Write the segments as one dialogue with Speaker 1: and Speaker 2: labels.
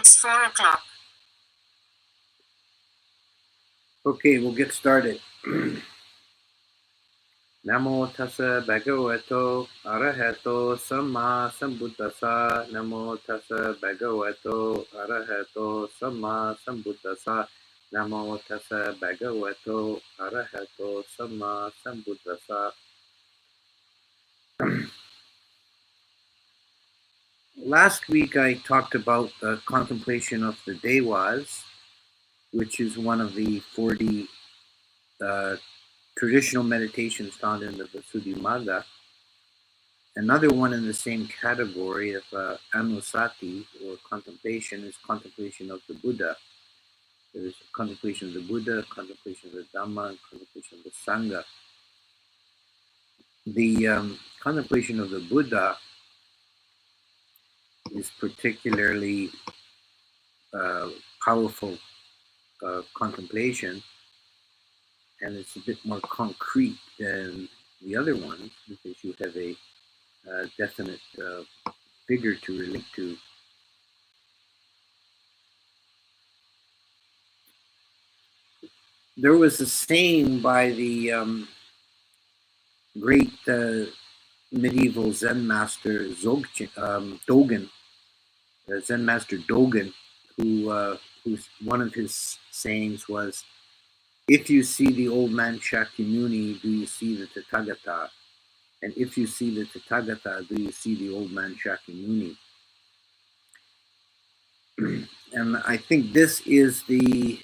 Speaker 1: It's 4 o'clock.
Speaker 2: Okay, we'll get started. Namo tassa bhagavato arahato samma sambuddhassa. Namo tassa bhagavato arahato samma sambuddhassa. Namo tassa bhagavato arahato samma sambuddhassa. Last week I talked about the contemplation of the devas, which is one of the 40 traditional meditations found in the Visuddhimagga. Another one in the same category of anusati, or contemplation, is contemplation of the Buddha. There's contemplation of the Buddha, contemplation of the Dhamma, and contemplation of the Sangha. The contemplation of the Buddha is particularly powerful contemplation, and it's a bit more concrete than the other ones because you have a definite figure to relate to. There was a saying by the great medieval Zen master Dogen, Zen master Dogen, who's one of his sayings was, "If you see the old man Shakyamuni, do you see the Tathagata? And if you see the Tathagata, do you see the old man Shakyamuni?" And I think this is the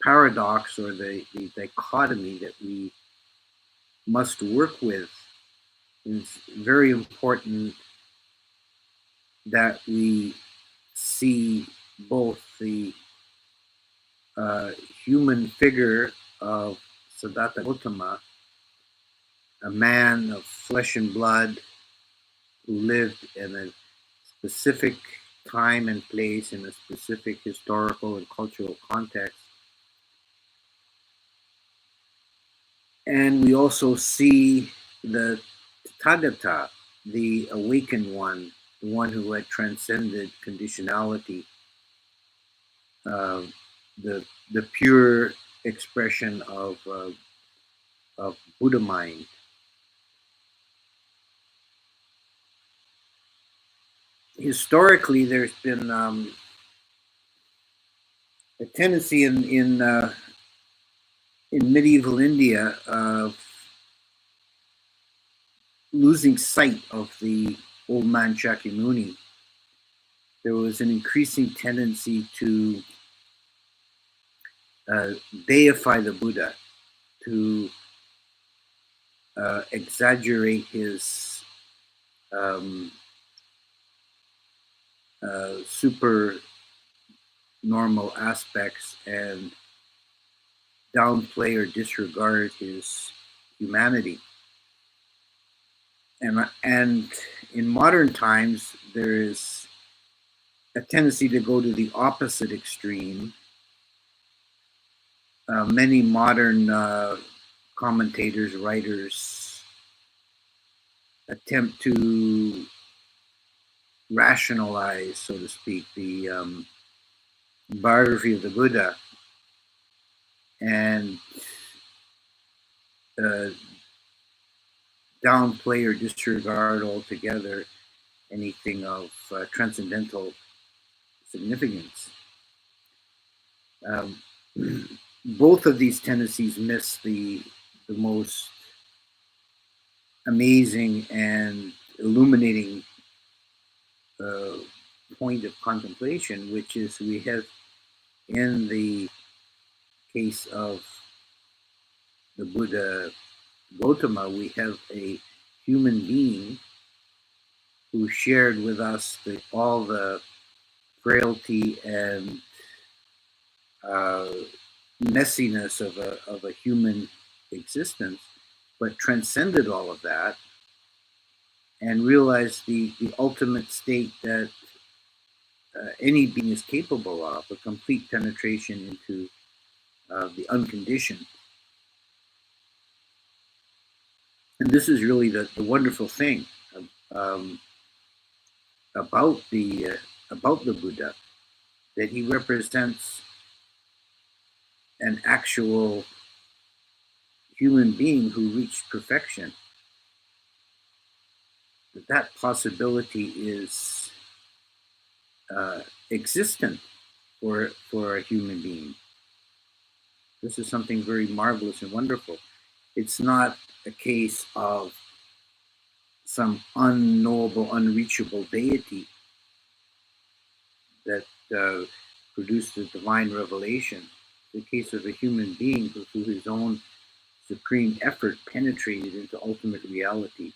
Speaker 2: paradox or the dichotomy that we must work with. It's very important that we see both the human figure of Siddhartha Gautama, a man of flesh and blood who lived in a specific time and place in a specific historical and cultural context. And we also see the Tathagata, the awakened one, the one who had transcended conditionality, the pure expression of Buddha mind. Historically, there's been a tendency in medieval India of losing sight of the old man Shakyamuni. There was an increasing tendency to deify the Buddha, to exaggerate his super normal aspects and downplay or disregard his humanity. And in modern times, there is a tendency to go to the opposite extreme. Many modern commentators, writers attempt to rationalize, so to speak, the biography of the Buddha and downplay or disregard altogether anything of transcendental significance. Both of these tendencies miss the most amazing and illuminating point of contemplation, which is we have, in the case of the Buddha Gautama, we have a human being who shared with us all the frailty and messiness of a human existence, but transcended all of that and realized the ultimate state that any being is capable of, a complete penetration into the unconditioned. And this is really the wonderful thing about the about the Buddha, that he represents an actual human being who reached perfection, that possibility is existent for a human being. This is something very marvelous and wonderful. It's not a case of some unknowable, unreachable deity that produced the divine revelation. It's the case of a human being who, through his own supreme effort, penetrated into ultimate reality.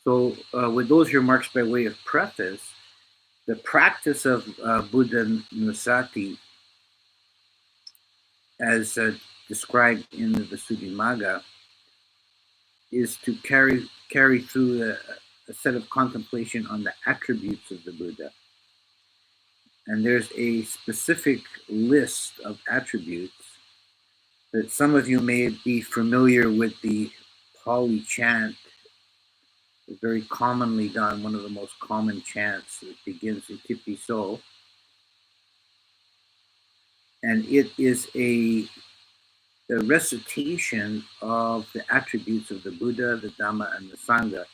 Speaker 2: So, with those remarks by way of preface, the practice of Buddha Nusati, as described in the Visuddhimagga, is to carry through a set of contemplation on the attributes of the Buddha. And there's a specific list of attributes that some of you may be familiar with. The Pali chant is very commonly done, one of the most common chants. It begins in Tipi So. And it is a recitation of the attributes of the Buddha, the Dhamma, and the Sangha.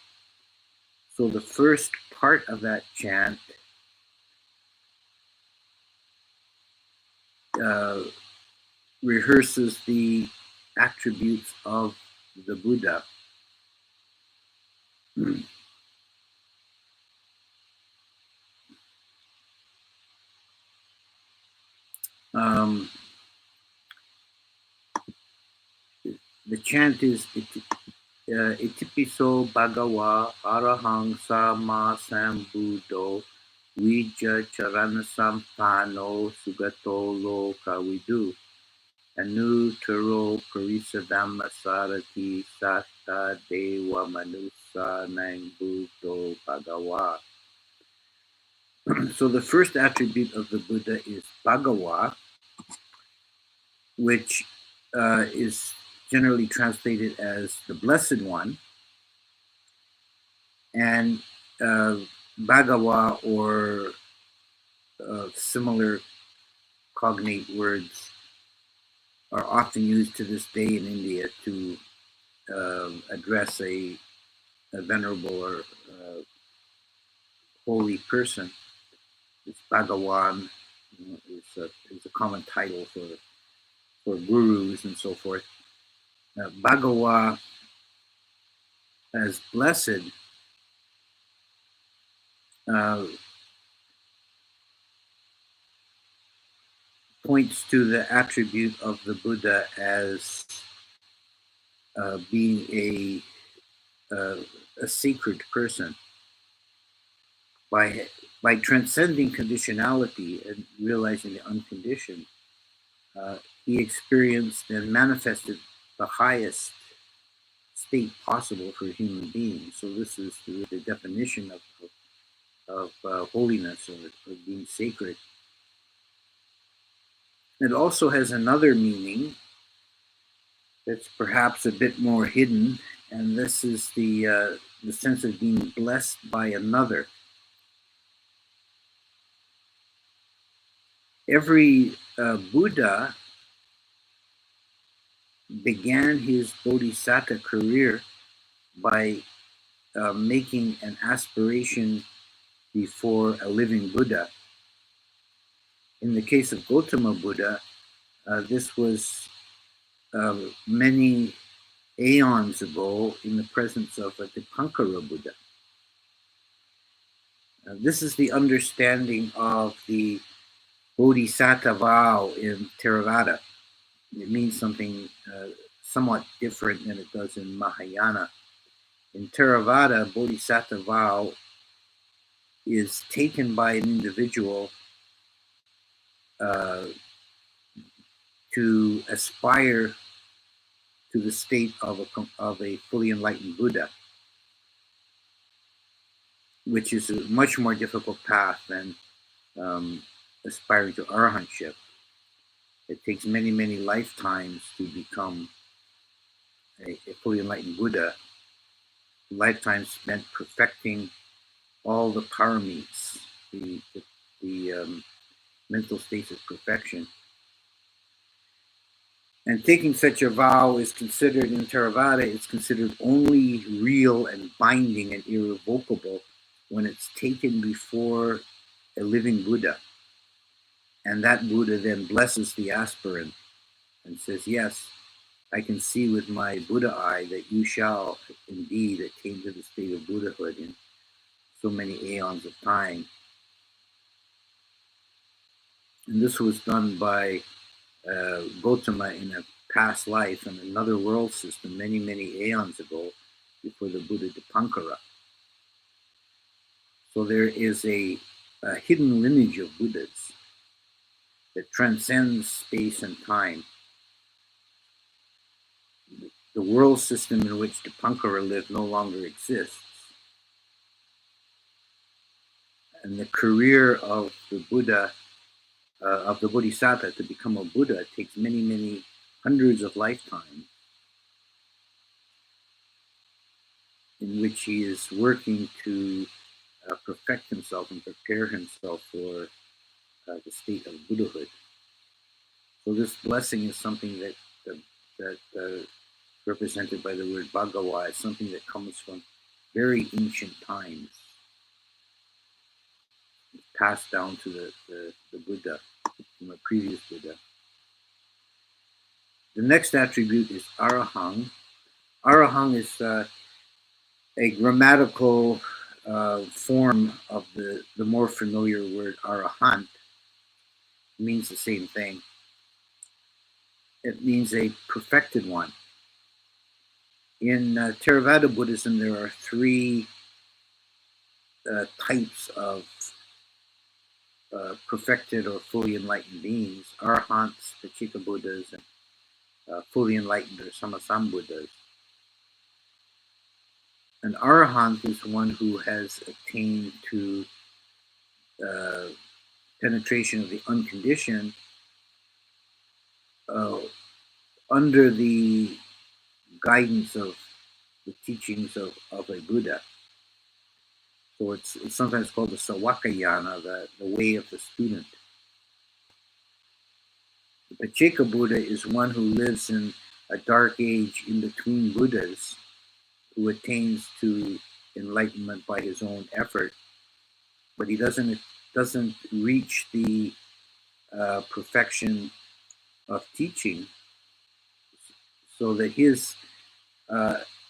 Speaker 2: So the first part of that chant rehearses the attributes of the Buddha. The chant is Itipiso Bhagawa Arahang Sama Sambuddho Vijja Charana Sampano Sugato Loka Vidu Anutaro Parisa Dhamma Sarati Satta Deva Manusa Nang Buddho Bhagawa. So the first attribute of the Buddha is Bhagawa, which is generally translated as the Blessed One. And Bhagawa or similar cognate words are often used to this day in India to address a venerable or holy person. This Bhagawan is a common title for gurus and so forth. Bhagawa as blessed points to the attribute of the Buddha as being a sacred person. By transcending conditionality and realizing the unconditioned, he experienced and manifested the highest state possible for a human being. So this is the definition of holiness, of being sacred. It also has another meaning that's perhaps a bit more hidden, and this is the sense of being blessed by another. Every Buddha began his bodhisattva career by making an aspiration before a living Buddha. In the case of Gautama Buddha, this was many aeons ago in the presence of a Dipankara Buddha. This is the understanding of the Bodhisattva vow in Theravada. It means something somewhat different than it does in Mahayana. In Theravada, Bodhisattva vow is taken by an individual to aspire to the state of a fully enlightened Buddha, which is a much more difficult path than aspiring to arahantship. It takes many, many lifetimes to become a fully enlightened Buddha. lifetime spent perfecting all the paramis, the mental states of perfection. And taking such a vow is considered in Theravada, it's considered only real and binding and irrevocable when it's taken before a living Buddha. And that Buddha then blesses the aspirant and says, yes, I can see with my Buddha eye that you shall indeed attain to the state of Buddhahood in so many aeons of time. And this was done by Gautama in a past life in another world system many, many aeons ago before the Buddha Dipankara. So there is a hidden lineage of Buddhas that transcends space and time. The world system in which Dipankara lived no longer exists. And the career of the Buddha, of the Bodhisattva to become a Buddha takes many, many hundreds of lifetimes in which he is working to perfect himself and prepare himself for the state of Buddhahood. So this blessing is something that represented by the word Bhagawa, is something that comes from very ancient times. It's passed down to the Buddha, from a previous Buddha. The next attribute is Arahang. Arahang is a grammatical form of the more familiar word Arahant. It means the same thing. It means a perfected one. In Theravada Buddhism, there are three types of perfected or fully enlightened beings: Arahants, Pachika Buddhas, and fully enlightened or Sammasambuddhas. An Arahant is one who has attained to penetration of the unconditioned under the guidance of the teachings of a Buddha. So it's sometimes called the Sawakayana, the way of the student. The Pacheka Buddha is one who lives in a dark age in between Buddhas, who attains to enlightenment by his own effort, but he doesn't reach the perfection of teaching, so that his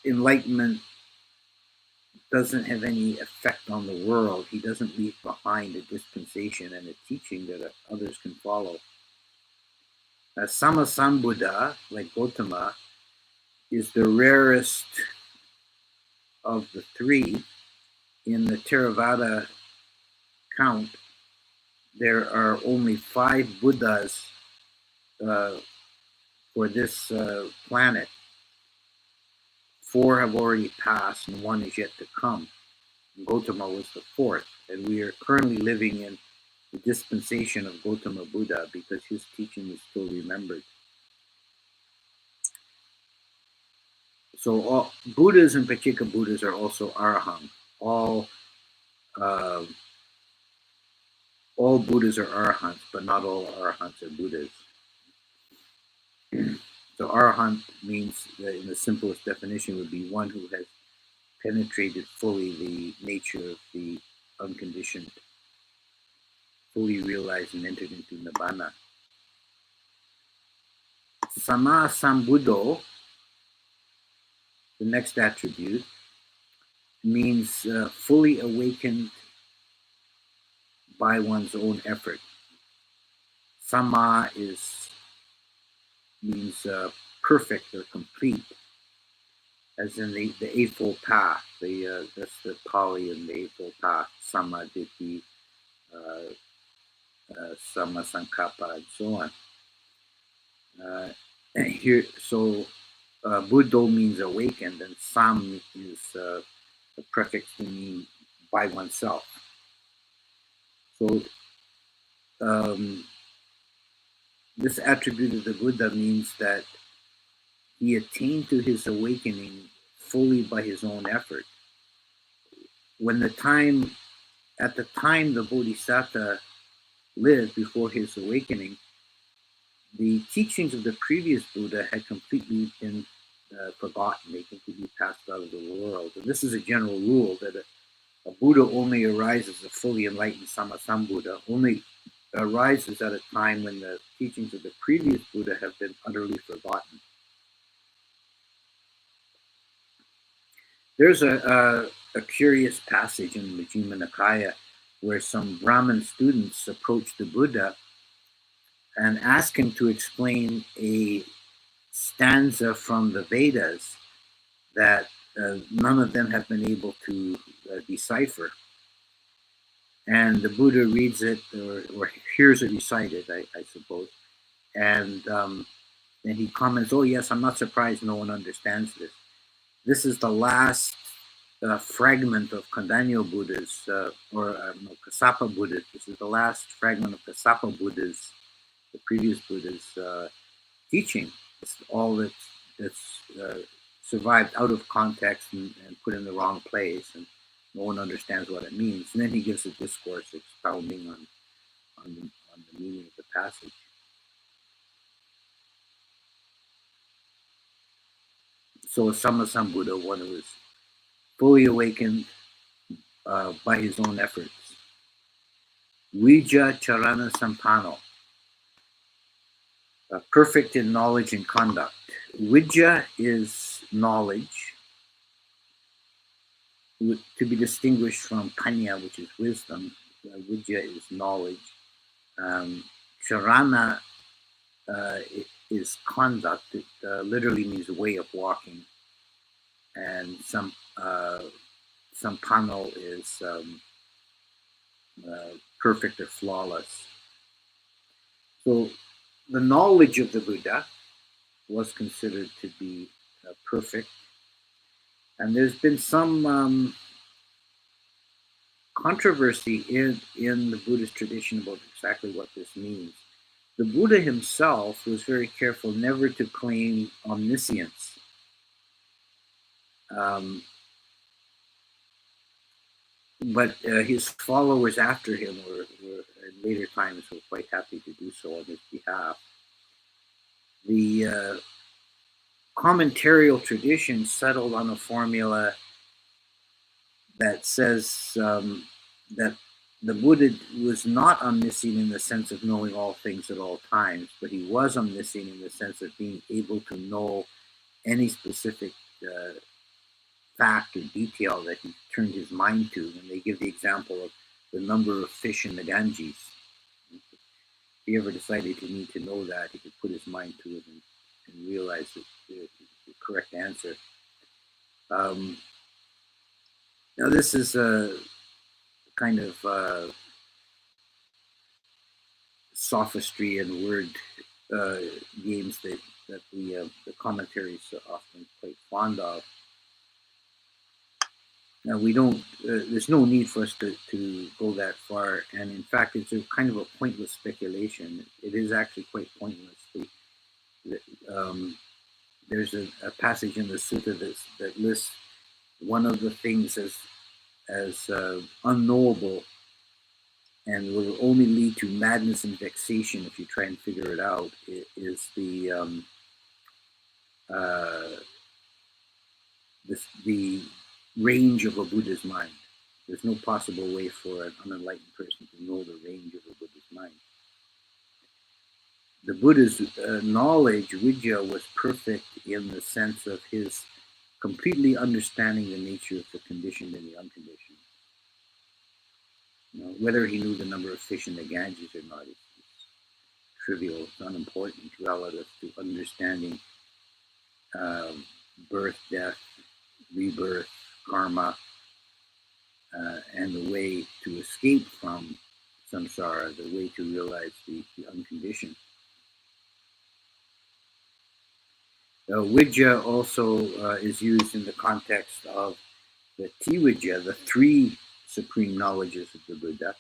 Speaker 2: enlightenment doesn't have any effect on the world. He doesn't leave behind a dispensation and a teaching that others can follow. Sammasambuddha, like Gautama, is the rarest of the three. In the Theravada count, there are only 5 Buddhas for this planet. 4 have already passed and 1 is yet to come. Gautama was the 4th, and we are currently living in the dispensation of Gautama Buddha because his teaching is still remembered. So all Buddhas and Pachika Buddhas are also Arahant. All Buddhas are Arahants, but not all Arahants are Buddhas. So Arahant means, that in the simplest definition, would be one who has penetrated fully the nature of the unconditioned, fully realized and entered into Nibbana. Sama Sambuddho, the next attribute, means fully awakened by one's own effort. Sama means perfect or complete, as in the Eightfold Path. That's the Pali in the Eightfold Path. Sama Ditti, Sama Sankappa, and so on. Buddho means awakened, and Sam is a prefix to mean by oneself. So this attribute of the Buddha means that he attained to his awakening fully by his own effort. At the time the Bodhisattva lived before his awakening, the teachings of the previous Buddha had completely been forgotten. They completely passed out of the world. And this is a general rule that a Buddha only arises, a fully enlightened Sammasambuddha, only arises at a time when the teachings of the previous Buddha have been utterly forgotten. There's a curious passage in the Majjhima Nikaya where some Brahmin students approach the Buddha and ask him to explain a stanza from the Vedas that none of them have been able to decipher. And the Buddha reads it or hears it recited, I suppose. And then he comments, "Oh, yes, I'm not surprised no one understands this. This is the last fragment of Kondanyo Buddha's, Kassapa Buddha. This is the last fragment of Kassapa Buddha's, the previous Buddha's teaching. It's all that's survived out of context and put in the wrong place, and no one understands what it means." And then he gives a discourse expounding on the meaning of the passage. So a Sammasambuddha, one who is fully awakened by his own efforts. Vijja Charana Sampano, perfect in knowledge and conduct. Vijja is knowledge, to be distinguished from Panya, which is wisdom. Vijja is knowledge. Charana is conduct. It literally means a way of walking. And Sampano is perfect or flawless. So the knowledge of the Buddha was considered to be perfect. And there's been some controversy in the Buddhist tradition about exactly what this means. The Buddha himself was very careful never to claim omniscience. But his followers after him were in later times were quite happy to do so on his behalf. The commentarial tradition settled on a formula that says that the Buddha was not omniscient in the sense of knowing all things at all times, but he was omniscient in the sense of being able to know any specific fact or detail that he turned his mind to. And they give the example of the number of fish in the Ganges. If he ever decided he needed to know that, he could put his mind to it and realize the correct answer. Now this is a kind of sophistry and word games that the commentaries are often quite fond of. Now we don't. There's no need for us to go that far, and in fact, it's a kind of a pointless speculation. It is actually quite pointless. There's a passage in the sutta that lists one of the things as unknowable, and will only lead to madness and vexation if you try and figure it out. It is the range of a Buddha's mind. There's no possible way for an unenlightened person to know the range of a Buddha's mind. The Buddha's knowledge, Vijja, was perfect in the sense of his completely understanding the nature of the conditioned and the unconditioned. Whether he knew the number of fish in the Ganges or not is trivial, it's unimportant relative to understanding birth, death, rebirth, karma, and the way to escape from samsara, the way to realize the unconditioned. Vijja also is used in the context of the Tivijja, the three supreme knowledges of the Buddha,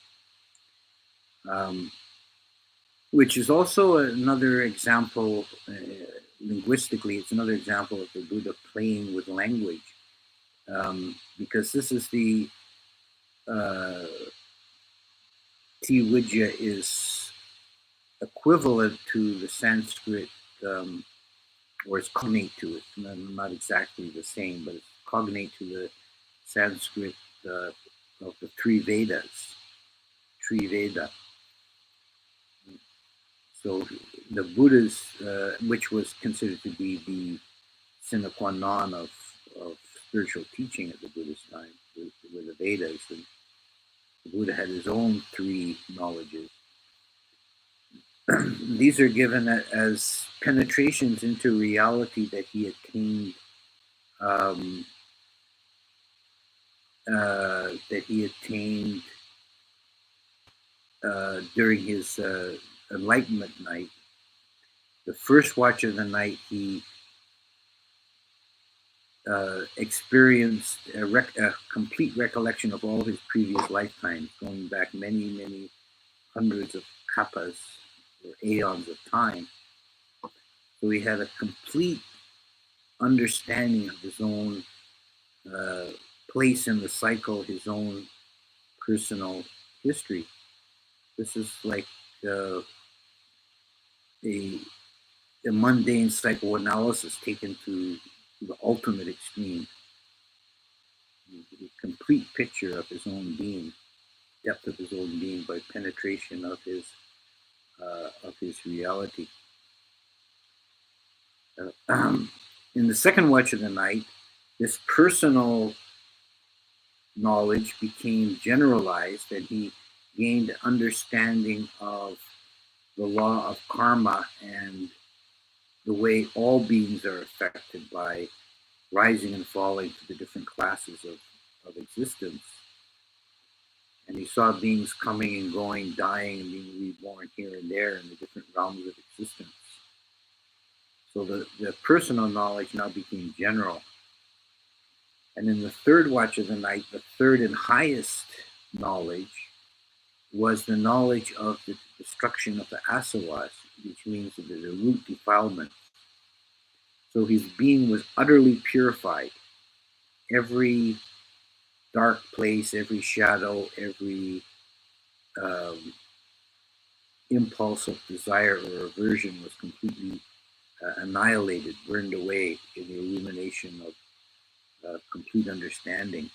Speaker 2: which is also another example, linguistically, it's another example of the Buddha playing with language. because this is the T-Widya is equivalent to the Sanskrit, or it's cognate to it, not exactly the same, but it's cognate to the Sanskrit of the three Vedas, Triveda. So the Buddha's, which was considered to be the sine qua non of spiritual teaching at the Buddha's time, were the Vedas, and the Buddha had his own three knowledges. These are given as penetrations into reality that he attained, during his enlightenment night. The first watch of the night, he experienced a complete recollection of all his previous lifetimes, going back many, many hundreds of kappas, or aeons of time. So he had a complete understanding of his own place in the cycle, his own personal history. This is like a mundane psychoanalysis taken to the ultimate extreme. A complete picture of his own being, depth of his own being by penetration of his reality. In the second watch of the night, this personal knowledge became generalized, and he gained understanding of the law of karma and the way all beings are affected by rising and falling to the different classes of existence. And he saw beings coming and going, dying and being reborn here and there in the different realms of existence. So the personal knowledge now became general. And in the third watch of the night, the third and highest knowledge was the knowledge of the destruction of the asavas, which means the root defilement. So his being was utterly purified. Every dark place, every shadow, every impulse of desire or aversion was completely annihilated, burned away in the illumination of complete understanding.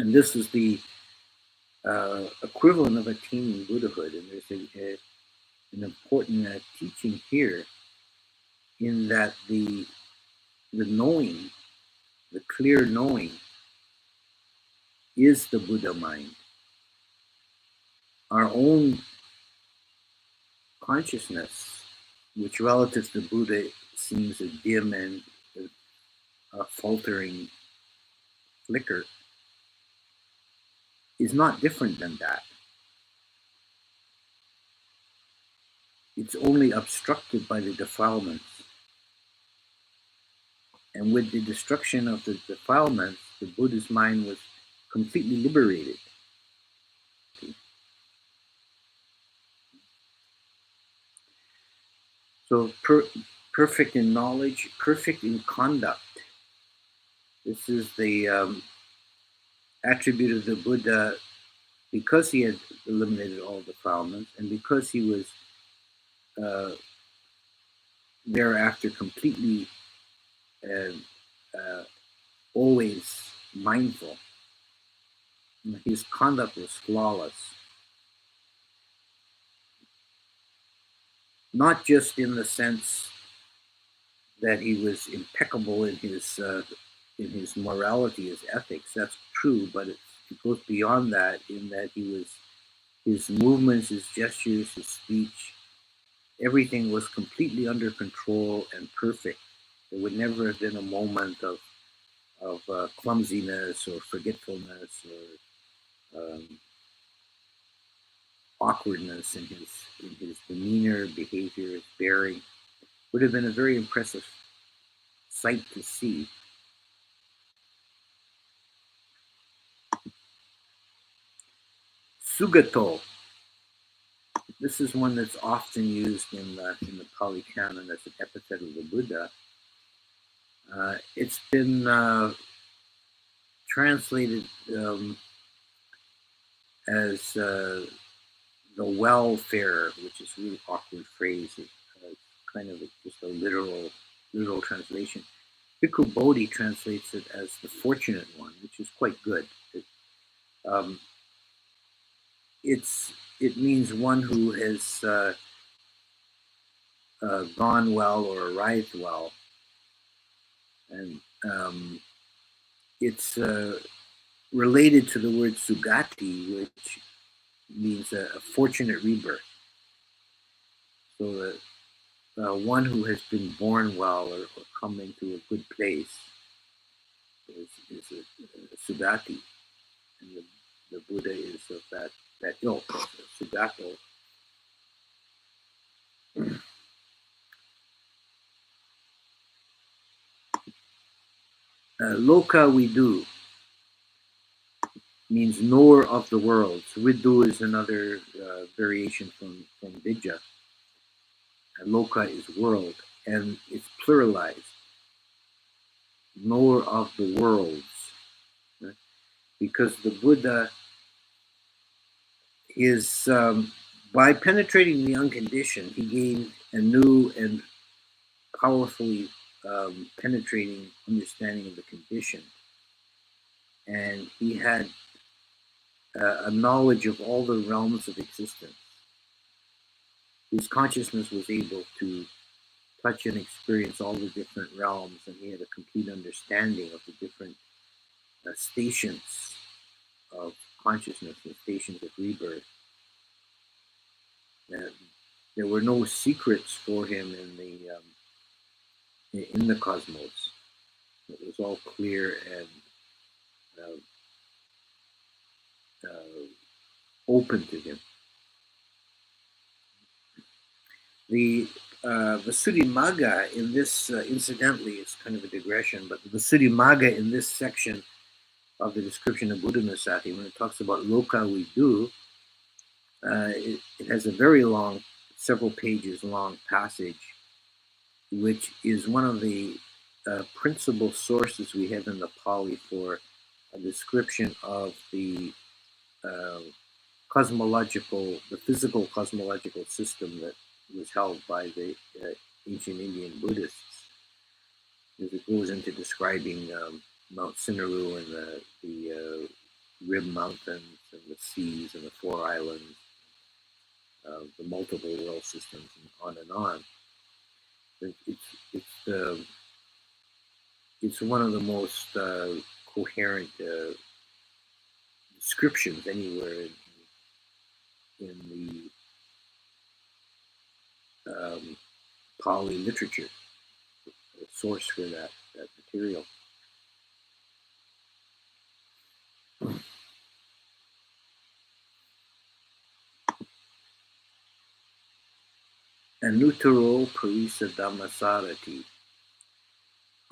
Speaker 2: And this is the equivalent of attaining Buddhahood. And there's an important teaching here, in that the knowing, the clear knowing, is the Buddha mind. Our own consciousness, which relative to Buddha seems a dim and a faltering flicker, is not different than that. It's only obstructed by the defilements. And with the destruction of the defilements, the Buddha's mind was completely liberated. So perfect in knowledge, perfect in conduct. This is the attribute of the Buddha, because he had eliminated all defilements, and because he was thereafter completely always mindful. His conduct was flawless. Not just in the sense that he was impeccable in his morality, his ethics. That's true, but it goes beyond that, in that his movements, his gestures, his speech, everything was completely under control and perfect. There would never have been a moment of clumsiness or forgetfulness or awkwardness in his demeanor, behavior, his bearing. Would have been a very impressive sight to see. Sugato. This is one that's often used in the Pali Canon as an epithet of the Buddha. It's been translated as the welfare, which is a really awkward phrase. It's kind of just a literal translation. Bhikkhu Bodhi translates it as the fortunate one, which is quite good. Um, it means one who has gone well or arrived well, and it's related to the word sugati, which means a fortunate rebirth. So that one who has been born well or come into a good place is a sugati, and the Buddha is of that ilk, sugato. Loka vidu means knower of the world. So vidu is another variation from vidya. Loka is world, and it's pluralized. Knower of the worlds. Right? Because the Buddha is, by penetrating the unconditioned, he gained a new and powerfully penetrating understanding of the conditioned. And he had a knowledge of all the realms of existence. His consciousness was able to touch and experience all the different realms, and he had a complete understanding of the different stations of consciousness and stations of rebirth. And there were no secrets for him in the cosmos. It was all clear and open to him. The Visuddhimagga in this, incidentally, is kind of a digression, but the Visuddhimagga in this section of the description of Buddha Nusati, when it talks about Loka Vidu, it has a very long, several pages long passage, which is one of the principal sources we have in the Pali for a description of the physical cosmological system that was held by the ancient Indian Buddhists. As it goes into describing Mount Sinaru and the Rib Mountains and the seas and the four islands, the multiple world systems, and on and on. It's one of the most coherent descriptions anywhere in the Pali literature, the source for that material. Anuttaro Parisa Dhammasarati,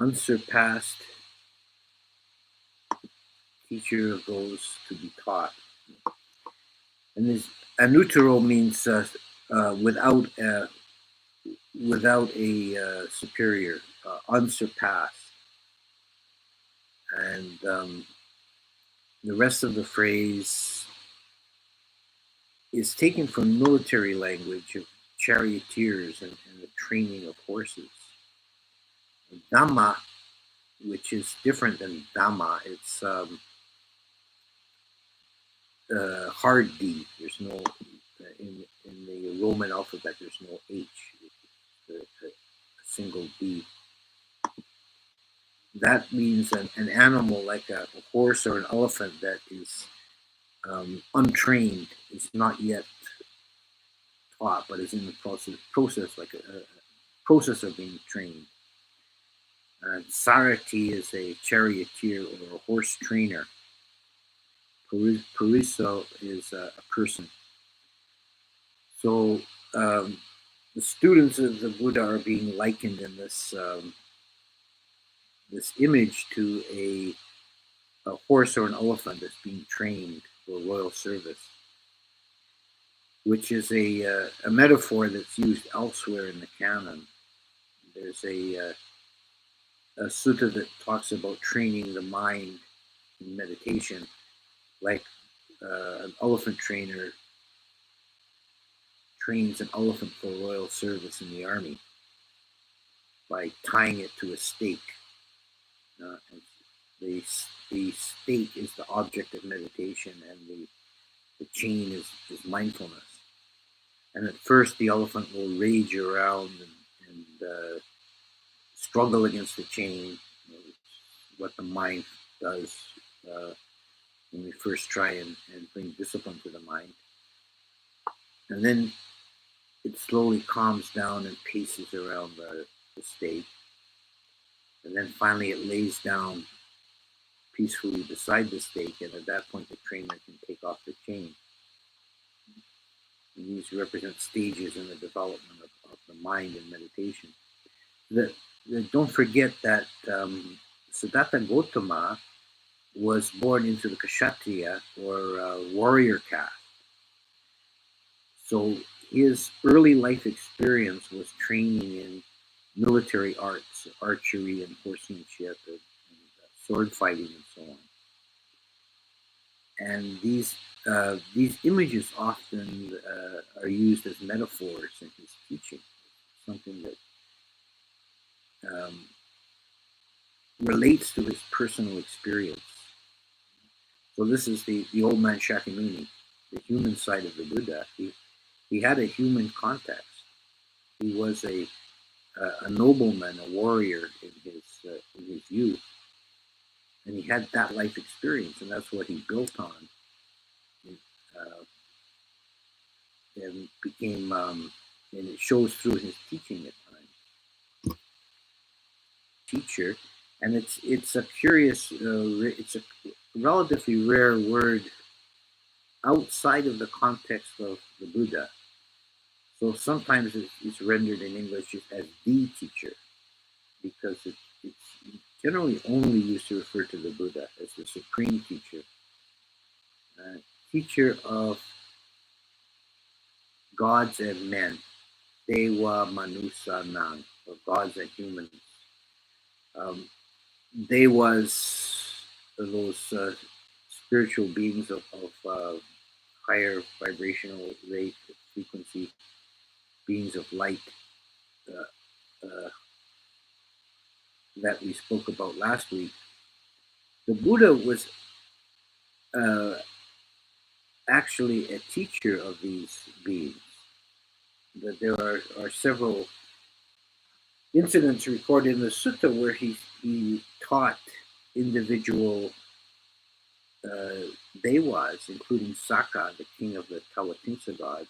Speaker 2: unsurpassed teacher of those to be taught. And this Anuttaro means without a superior, unsurpassed. And the rest of the phrase is taken from military language of charioteers and the training of horses. Dhamma, which is different than Dhamma, it's hard D. There's no, in the Roman alphabet, there's no H. It's a single D. That means an animal like a horse or an elephant that is untrained, is not yet taught, but is in the process like a process of being trained. Sarati is a charioteer or a horse trainer. Pariso is a person. So the students of the Buddha are being likened in this this image to a horse or an elephant that's being trained for royal service, which is a metaphor that's used elsewhere in the canon. There's a a sutta that talks about training the mind in meditation, like an elephant trainer trains an elephant for royal service in the army by tying it to a stake. And the stake is the object of meditation, and the chain is mindfulness. And at first, the elephant will rage around and struggle against the chain, what the mind does when we first try and bring discipline to the mind. And then it slowly calms down and paces around the stake. And then finally it lays down peacefully beside the stake, and at that point the trainer can take off the chain. And these represent stages in the development of the mind in meditation. Don't forget that Siddhartha Gautama was born into the Kshatriya, or warrior caste. So his early life experience was training in military arts, archery and horsemanship, and sword fighting, and so on. And these images often are used as metaphors in his teaching, something that relates to his personal experience. So this is the old man Shakyamuni, the human side of the Buddha. He had a human context. He was a nobleman, a warrior in his youth, and he had that life experience, and that's what he built on, and became, and it shows through his teaching at times. Teacher, and it's a curious, it's a relatively rare word outside of the context of the Buddha. So sometimes it's rendered in English as the teacher, because it's generally only used to refer to the Buddha as the supreme teacher, teacher of gods and men, Dewa Manusa Nang, or gods and humans. Dewas are those spiritual beings of higher vibrational rate, frequency, beings of light that we spoke about last week. The Buddha was actually a teacher of these beings. That there are several incidents recorded in the sutta where he taught individual dewas, including Saka, the king of the Tawatimsa gods.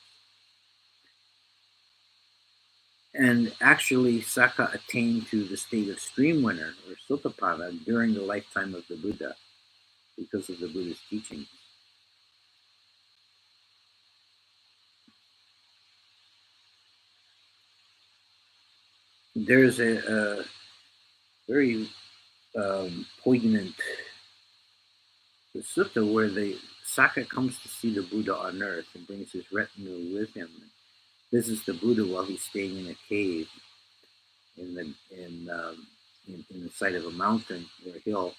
Speaker 2: And actually, Saka attained to the state of stream winner, or Sotapanna, during the lifetime of the Buddha, because of the Buddha's teachings. There's a very poignant sutta where the Saka comes to see the Buddha on earth and brings his retinue with him. Visits the Buddha while he's staying in a cave in the side of a mountain or a hill.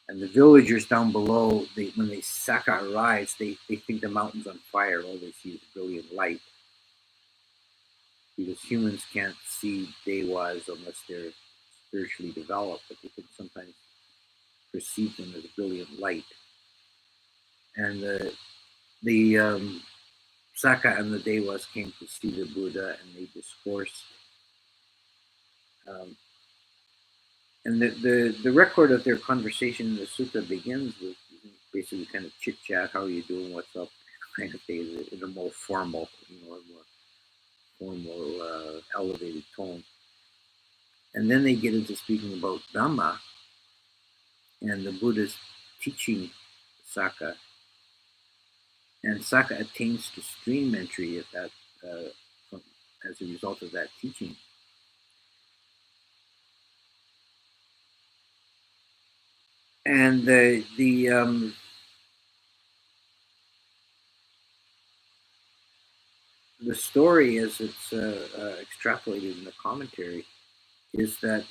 Speaker 2: And the villagers down below, when Saka arrives, they think the mountain's on fire. All they see is brilliant light. Because humans can't see dewas unless they're spiritually developed, but they can sometimes perceive them as brilliant light. And the Saka and the dewas came to see the Buddha, and they discoursed. And the record of their conversation in the sutta begins with basically kind of chit chat, how are you doing, what's up, kind of thing, in a more formal, elevated tone. And then they get into speaking about Dhamma, and the Buddha's teaching Saka, and Saka attains to stream entry at that as a result of that teaching. And the story, as it's extrapolated in the commentary, is that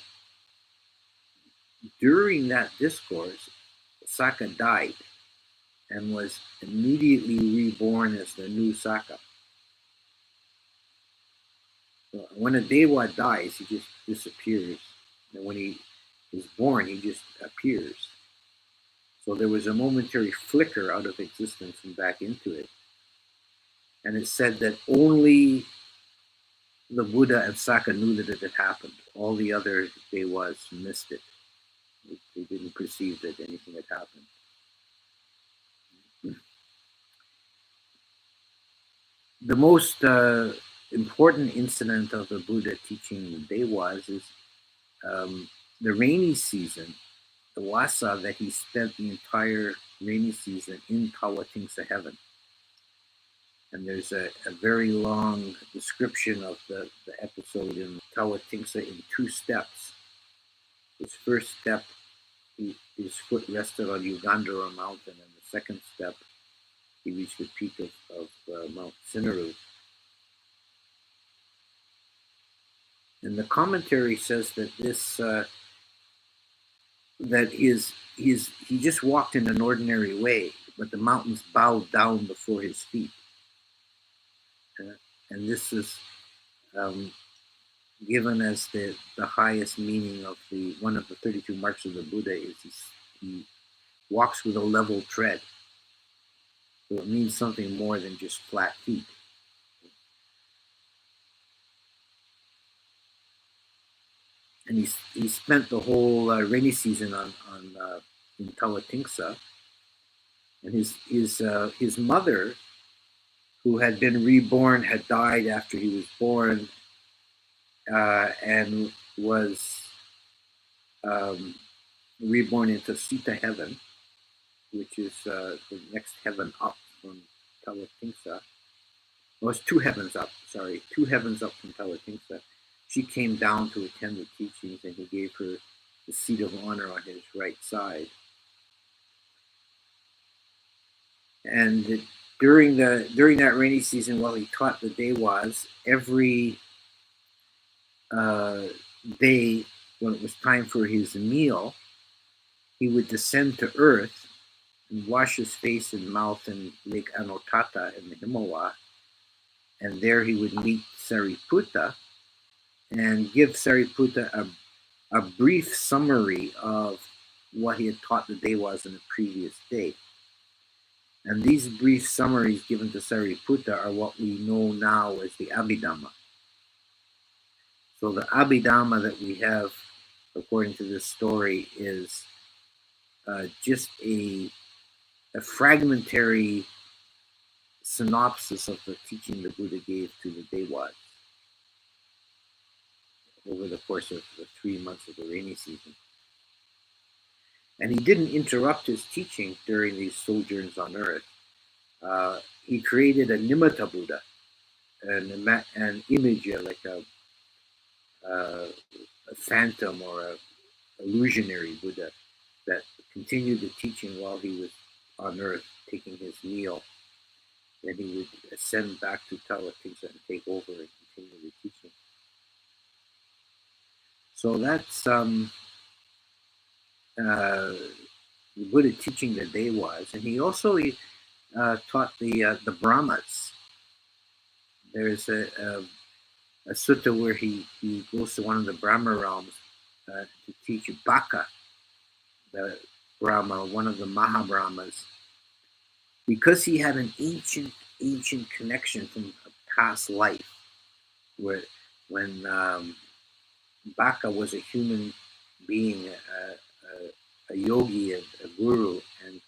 Speaker 2: during that discourse, Saka died and was immediately reborn as the new Saka. So when a Dewa dies, he just disappears. And when he is born, he just appears. So there was a momentary flicker out of existence and back into it. And it said that only the Buddha and Saka knew that it had happened. All the other Dewas missed it. They didn't perceive that anything had happened. The most important incident of the Buddha teaching the Dewas is the rainy season, the wasa that he spent the entire rainy season in Tawatingsa heaven. And there's a very long description of the episode in Tawatingsa in two steps. His first step, his foot rested on Ugandara mountain, and the second step, he reached the peak of Mount Sinaru. And the commentary says that this he just walked in an ordinary way, but the mountains bowed down before his feet. And this is given as the highest meaning of one of the 32 marks of the Buddha is he walks with a level tread. So it means something more than just flat feet. And he spent the whole rainy season in Tawatingsa, and his mother, who had been reborn, had died after he was born, and was reborn into Sita heaven, which is the next heaven up from Tawatingsa. Well, it's two heavens up, two heavens up from Tawatingsa. She came down to attend the teachings, and he gave her the seat of honor on his right side. And during that rainy season, while he taught the Dewas, every day when it was time for his meal, he would descend to earth and wash his face and mouth in Lake Anotata in the Himalaya. And there he would meet Sariputta and give Sariputta a brief summary of what he had taught the Dewas in the previous day. And these brief summaries given to Sariputta are what we know now as the Abhidhamma. So the Abhidhamma that we have, according to this story, is just a fragmentary synopsis of the teaching the Buddha gave to the Dewas over the course of the 3 months of the rainy season. And he didn't interrupt his teaching during these sojourns on earth. He created a Nimitta Buddha, an image like a phantom or a illusionary Buddha that continued the teaching while he was on earth taking his meal. Then he would ascend back to Tawatingsa and take over and continue the teaching. So that's the Buddha teaching the Dewas, and he also taught the Brahmas. There's a sutta where he goes to one of the Brahma realms to teach Baka, the Brahma, one of the Mahabrahmas, because he had an ancient connection from a past life, when Baka was a human being, a yogi, a guru, and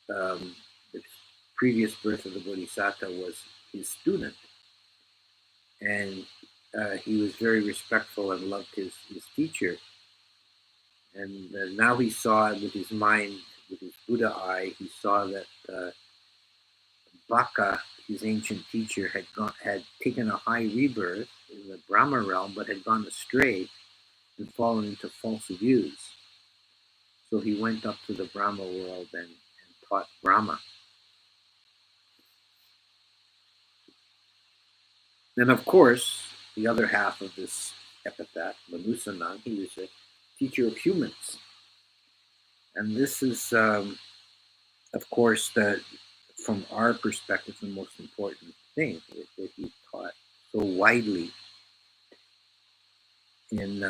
Speaker 2: the previous birth of the Bodhisattva was his student. And he was very respectful and loved his teacher. And now he saw with his mind, with his Buddha eye, he saw that Baka, his ancient teacher, had taken a high rebirth in the Brahma realm, but had gone astray and fallen into false views. So he went up to the Brahma world and taught Brahma. And of course, the other half of this epithet, Manusanang, he was teacher of humans. And this is, of course, from our perspective, the most important thing that he taught so widely in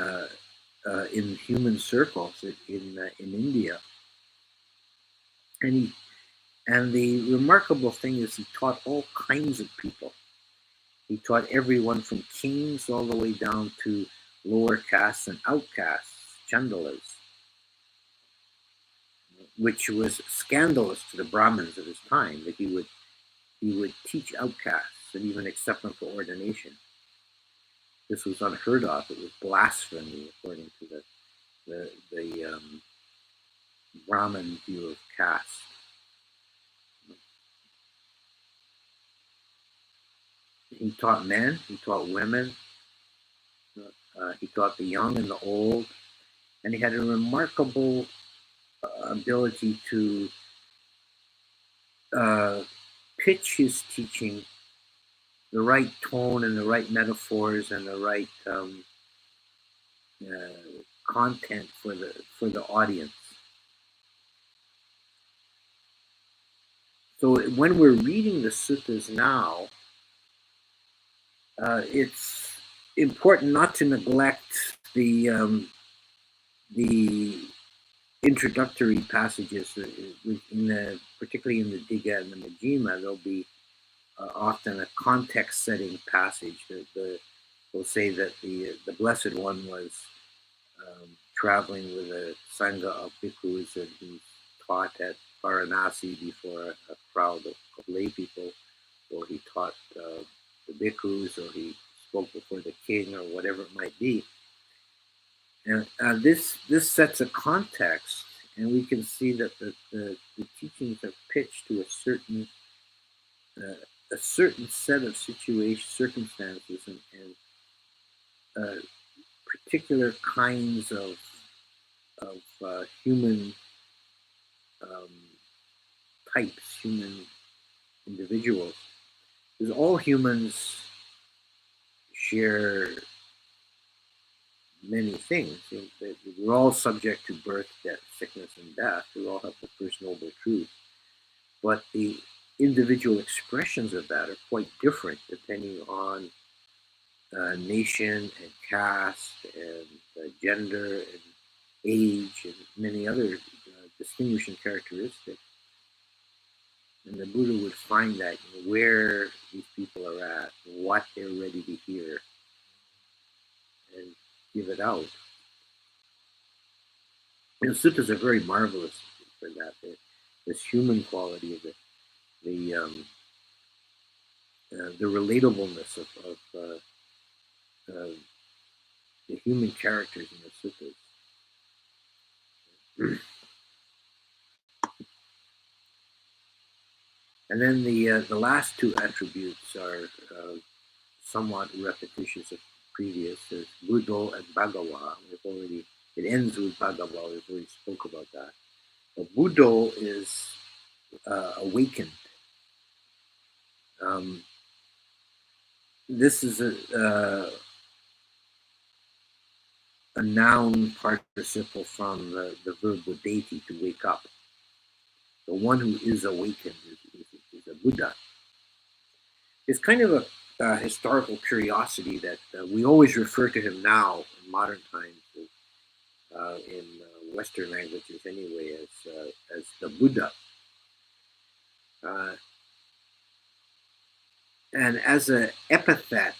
Speaker 2: human circles in India. And the remarkable thing is he taught all kinds of people. He taught everyone from kings all the way down to lower castes and outcasts, chandalas, which was scandalous to the Brahmins of his time that he would teach outcasts and even accept them for ordination. This was unheard of. It was blasphemy according to the Brahmin view of caste. He taught men. He taught women. He taught the young and the old, and he had a remarkable ability to pitch his teaching the right tone and the right metaphors and the right content for the audience. So when we're reading the suttas now, it's important not to neglect the introductory passages. Particularly in the Digha and the Majjhima, there'll be often a context-setting passage. We'll say that the Blessed One was traveling with a sangha of bhikkhus, and he taught at Varanasi before a crowd of lay people, or he taught the bhikkhus, or he spoke before the king, or whatever it might be. And this sets a context, and we can see that the teachings are pitched to a certain set of circumstances, and particular kinds of human types, human individuals. Because all humans share many things. We're all subject to birth, death, sickness, and death. We all have the First Noble Truth. But the individual expressions of that are quite different depending on nation and caste and gender and age and many other distinguishing characteristics. And the Buddha would find that where these people are at, what they're ready to hear, and give it out. And suttas are very marvelous for that. This human quality of the relatableness of the human characters in the suttas. And then the last two attributes are somewhat repetitious of previous. There's Buddho and Bhagava. It ends with Bhagava. We've already spoke about that. But Buddho is awakened. This is a noun participle from the verb buddhati, to wake up. The one who is awakened is a Buddha. It's kind of a historical curiosity that we always refer to him now in modern times, in Western languages anyway, as the Buddha. And as an epithet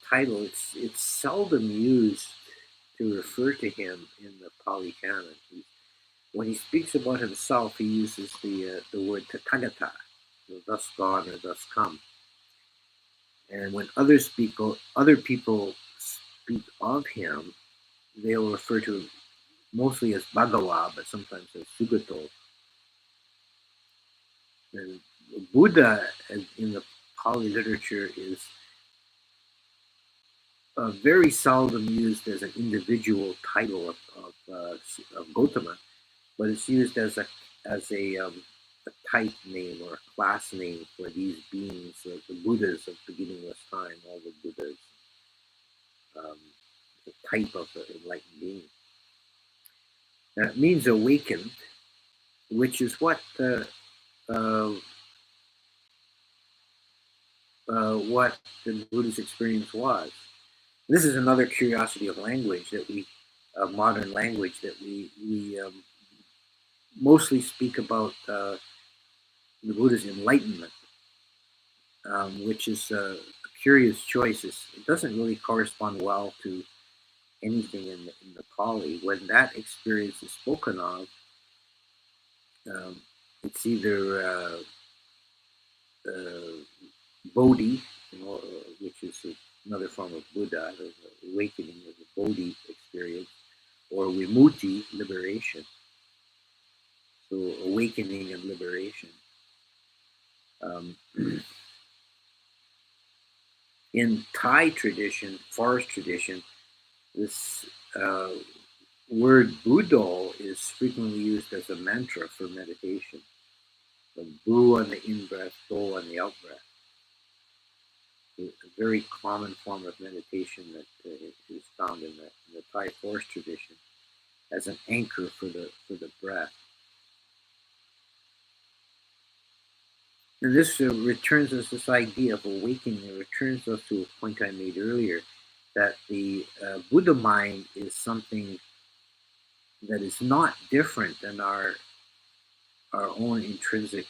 Speaker 2: title, it's seldom used to refer to him in the Pali Canon. When he speaks about himself, he uses the word Tathagata, thus gone or thus come. And when other people speak of him, they'll refer to him mostly as Bhagawa, but sometimes as Sugato. And Buddha in the Pali literature is very seldom used as an individual title of Gautama, but it's used as a type name or a class name for these beings, the Buddhas of beginningless time, all the Buddhas, the type of the enlightened being. That means awakened, which is uh, what the Buddhist experience was. This is another curiosity of language that modern language that we mostly speak about the Buddha's enlightenment, which is a curious choice. It doesn't really correspond well to anything in the Pali. When that experience is spoken of, um, it's either uh, Bodhi, which is another form of Buddha, the awakening of the Bodhi experience, or Vimutti, liberation. So awakening and liberation. Um, in Thai tradition, forest tradition, this uh, word Buddho is frequently used as a mantra for meditation. So Bu on the in-breath, Do on the out-breath. A very common form of meditation that is found in the Thai forest tradition as an anchor for the breath. And this returns us this idea of awakening. It returns us to a point I made earlier that the Buddha mind is something that is not different than our own intrinsic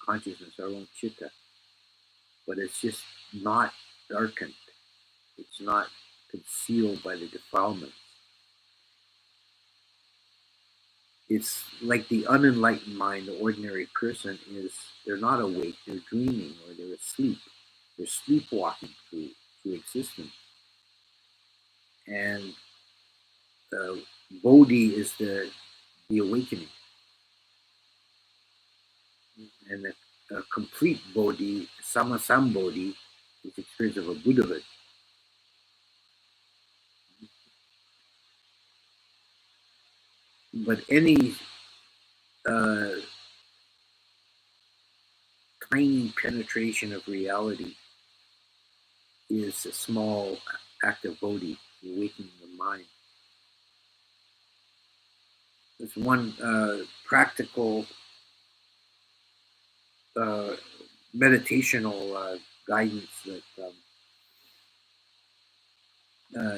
Speaker 2: consciousness, our own chitta, but it's just not darkened. It's not concealed by the defilements. It's like the unenlightened mind, the ordinary person they're not awake, they're dreaming or they're asleep. They're sleepwalking through existence. And uh, Bodhi is the awakening. And a complete Bodhi, Samasambodhi, is the experience of a Buddhahood. But any uh, tiny penetration of reality is a small act of Bodhi, awakening the mind. There's one practical uh, meditational guidance that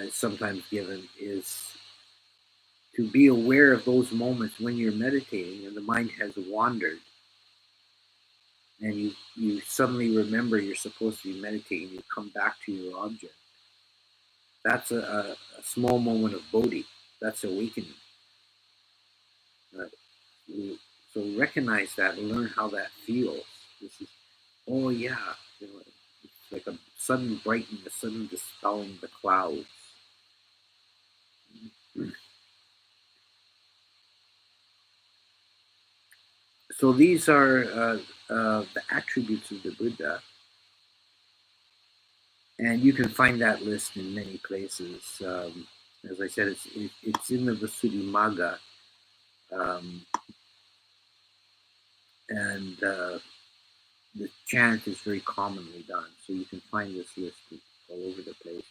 Speaker 2: is sometimes given is to be aware of those moments when you're meditating and the mind has wandered and you suddenly remember you're supposed to be meditating, you come back to your object. That's a small moment of Bodhi. That's awakening. Uh, so recognize that and learn how that feels. This is, oh yeah, it's like a sudden brightening, a sudden dispelling the clouds. So these are the attributes of the Buddha, and you can find that list in many places. As I said, it's in the Visuddhimagga, um, and the chant is very commonly done. So you can find this list all over the place.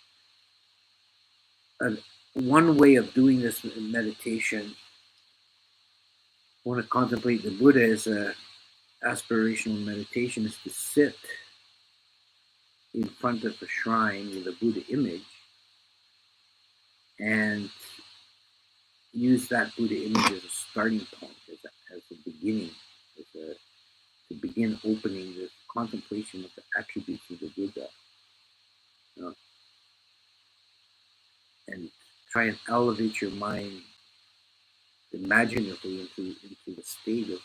Speaker 2: One way of doing this meditation, want to contemplate the Buddha as a aspirational meditation, is to sit in front of a shrine with a Buddha image and use that Buddha image as a starting point, as a beginning, to begin opening this contemplation of the attributes of the Buddha, you know, and try and elevate your mind imaginatively into the state of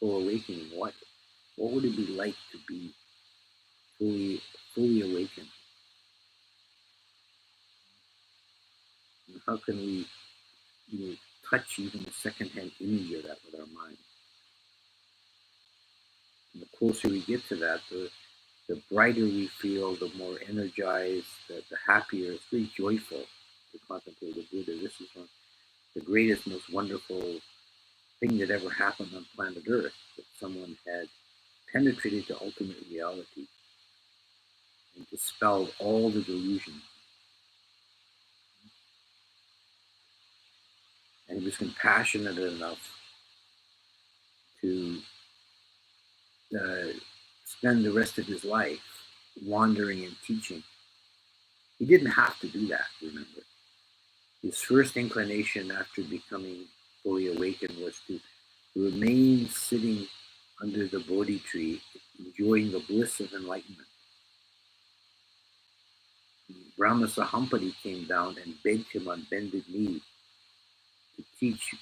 Speaker 2: full awakening. What would it be like to be fully fully awakened? And how can we touch even a secondhand image of that with our mind? And the closer we get to that, the brighter we feel, the more energized, the happier. It's very joyful to contemplate the Buddha. This is the greatest, most wonderful thing that ever happened on planet Earth, that someone had penetrated to ultimate reality and dispelled all the delusions and he was compassionate enough to uh, spend the rest of his life wandering and teaching. He didn't have to do that, remember. His first inclination after becoming fully awakened was to remain sitting under the Bodhi tree, enjoying the bliss of enlightenment. Brahma Sahampati came down and begged him on bended knee to teach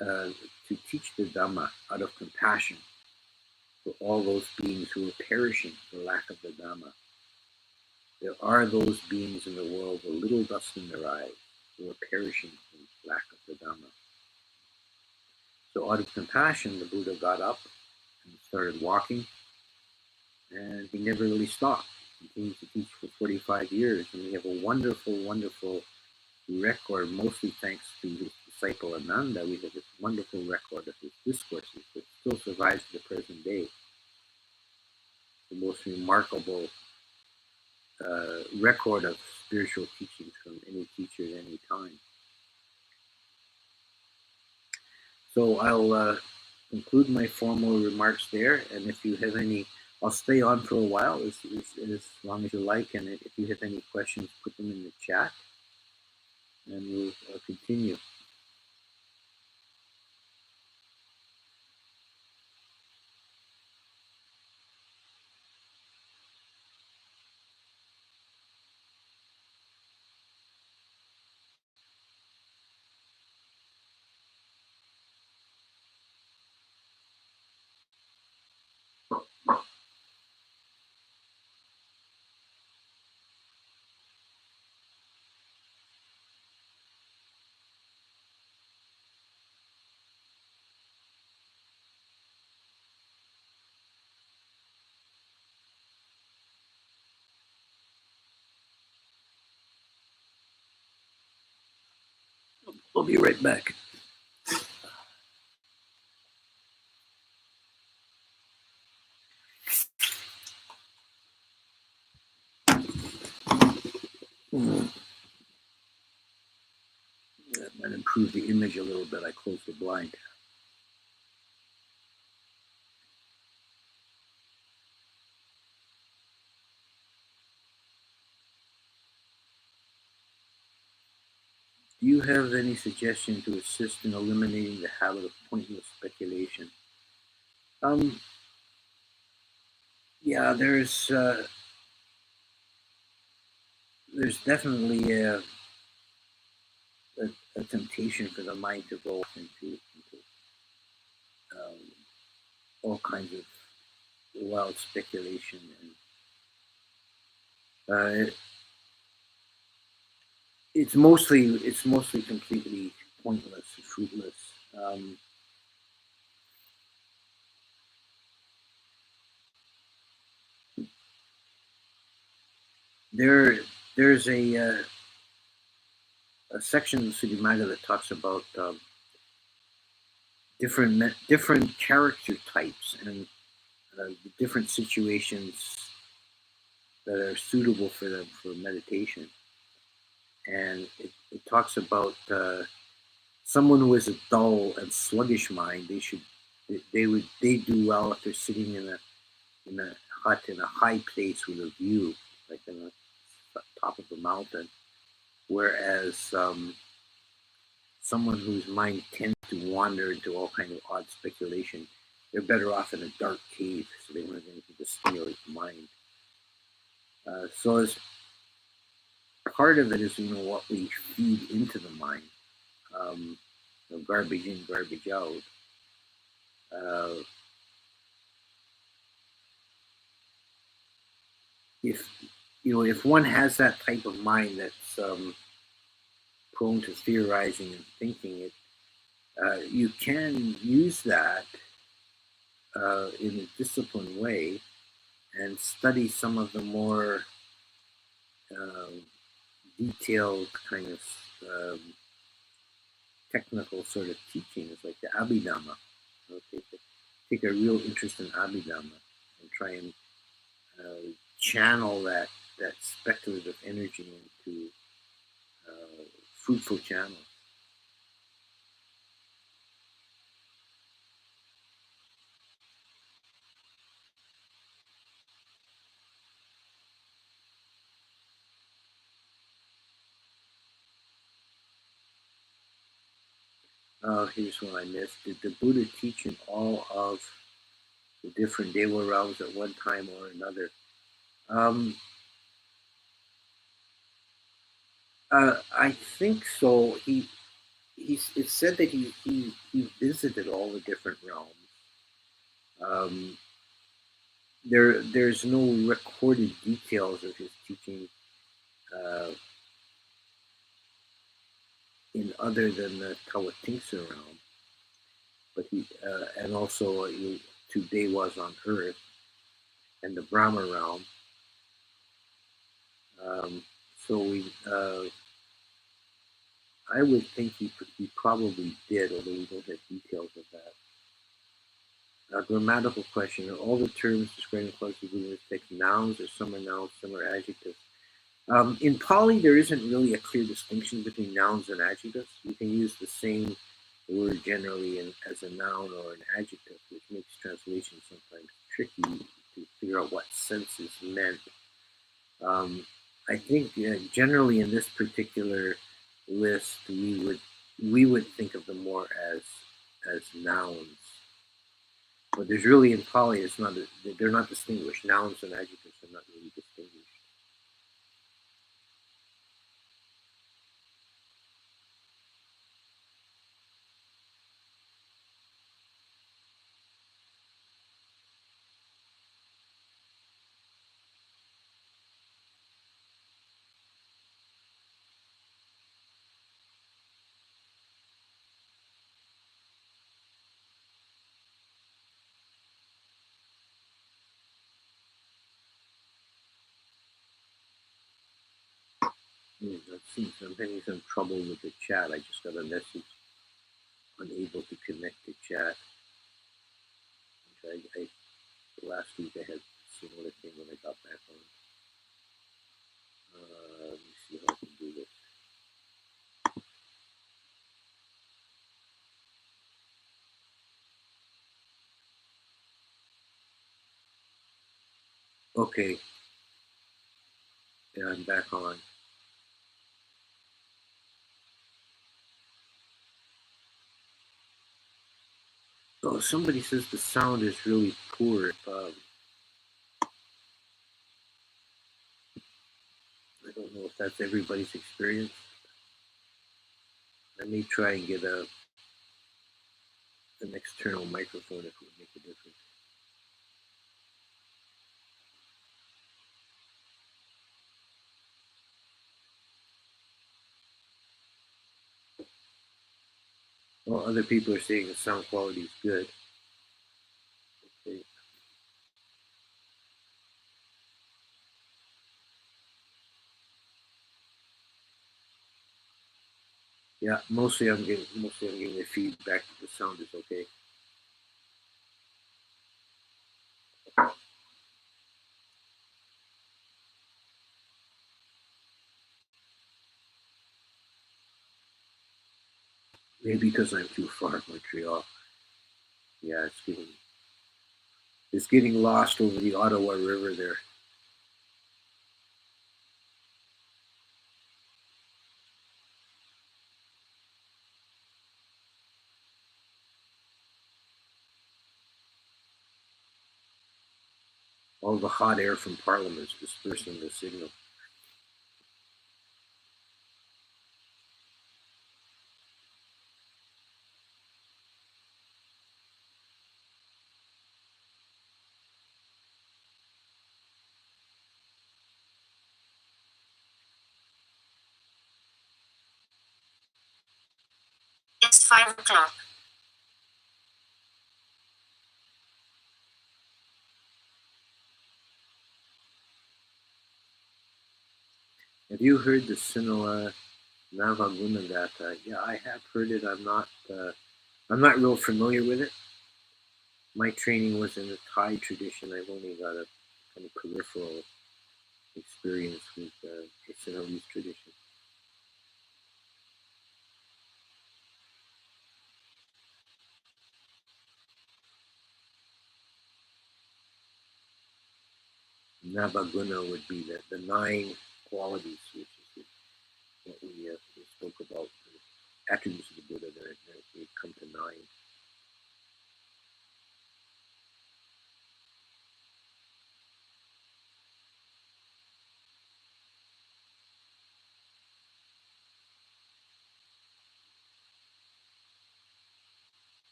Speaker 2: uh, the Dhamma out of compassion for all those beings who were perishing for lack of the Dhamma. There are those beings in the world with little dust in their eyes who are perishing for lack of the Dhamma. So out of compassion, the Buddha got up and started walking, and he never really stopped. He continued to teach for 45 years, and we have a wonderful, wonderful record, mostly thanks to his disciple Ananda. We have this wonderful record of his discourses that still survives to the present day. The most remarkable record of spiritual teachings from any teacher at any time. So I'll conclude my formal remarks there, and if you have any, I'll stay on for a while, as long as you like, and if you have any questions, put them in the chat, and we'll continue. I'll be right back. That might improve the image a little bit. I closed the blind. Do you have any suggestion to assist in eliminating the habit of pointless speculation? Yeah, there's definitely a temptation for the mind to go into um, all kinds of wild speculation, and it's mostly completely pointless and fruitless. There's a section of Sudhimagga that talks about different character types and different situations that are suitable for them for meditation, and it talks about someone who has a dull and sluggish mind. They do well if they're sitting in a hut in a high place with a view, like in the top of a mountain. Whereas someone whose mind tends to wander into all kind of odd speculation, they're better off in a dark cave, so they don't have anything to stimulate the mind. So as part of it is, what we feed into the mind, garbage in, garbage out. If one has that type of mind that's prone to theorizing and thinking, you can use that in a disciplined way and study some of the more detailed kind of technical sort of teachings, like the Abhidhamma. Take a real interest in Abhidhamma and try and channel that speculative energy into fruitful channels. Here's one I missed. Did the Buddha teach in all of the different Dewa realms at one time or another? Um, I think so. It's said that he visited all the different realms. Um, there's no recorded details of his teaching uh, in other than the Tawatingsa realm, but he and also to Dewas on Earth and the Brahma realm. Um, so I would think he probably did, although we don't have details of that. A grammatical question: are all the terms describing qualities within this text nouns, or some are nouns, some are adjectives? In Pali, there isn't really a clear distinction between nouns and adjectives. You can use the same word generally as a noun or an adjective, which makes translation sometimes tricky to figure out what sense is meant. Um, I think generally in this particular list, we would think of them more as nouns. But there's really in Pali, they're not distinguished. Nouns and adjectives are not really distinguished. I'm having some trouble with the chat. I just got a message, unable to connect to chat. Last week I had a similar thing when I got back on. Let me see how I can do this. Okay, yeah, I'm back on. Oh, somebody says the sound is really poor. I don't know if that's everybody's experience. I may try and get an external microphone if it would make a difference. Well, other people are saying the sound quality is good. Okay. Yeah, mostly I'm getting the feedback that the sound is okay. Maybe because I'm too far in Montreal. Yeah, it's getting lost over the Ottawa River there. All the hot air from Parliament is dispersing the signal. It's 5 o'clock. Have you heard the Sinhala Navagunagata? Yeah, I have heard it. I'm not real familiar with it. My training was in the Thai tradition. I've only got a kind of peripheral experience with the Sinhalese tradition. Navaguna would be the nine qualities, which is what we spoke about, the attributes of the Buddha. They come to 9.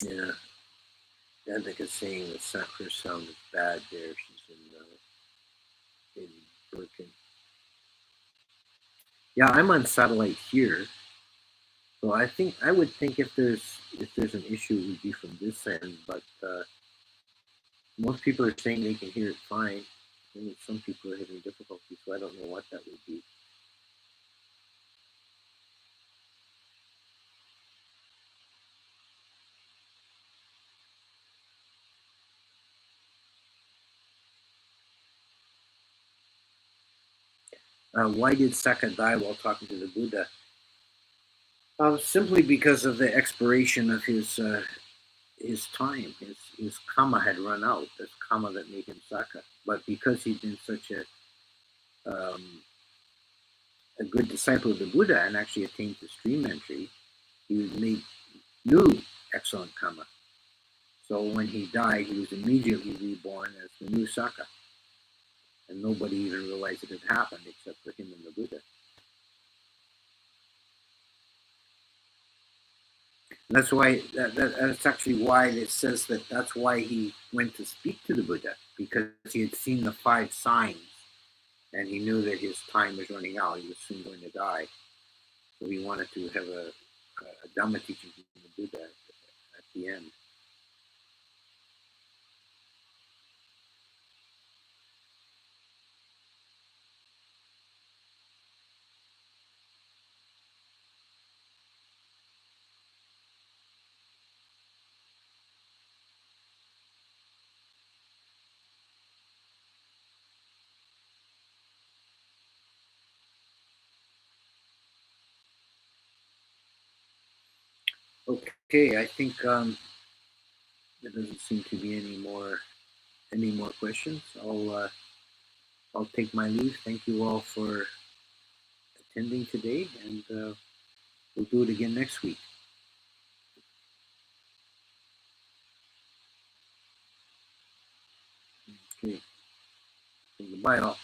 Speaker 2: Yeah, I think it's saying that her sound is bad there. She's in Birkin. Yeah, I'm on satellite here, so I would think if there's an issue, it would be from this end. But most people are saying they can hear it fine. Maybe some people are having difficulty, so I don't know what that would be. Why did Saka die while talking to the Buddha? Simply because of the expiration of his time. His karma had run out. That's karma that made him Saka. But because he'd been such um, a good disciple of the Buddha and actually attained to stream entry, he made new excellent karma. So when he died, he was immediately reborn as the new Saka. And nobody even realized it had happened except for him and the Buddha. That's why that's actually why it says that's why he went to speak to the Buddha, because he had seen the 5 signs and he knew that his time was running out. He was soon going to die, so he wanted to have a Dhamma teaching from the Buddha at the end. Okay, I think there doesn't seem to be any more questions. I'll take my leave. Thank you all for attending today, and we'll do it again next week. Okay. Goodbye, all.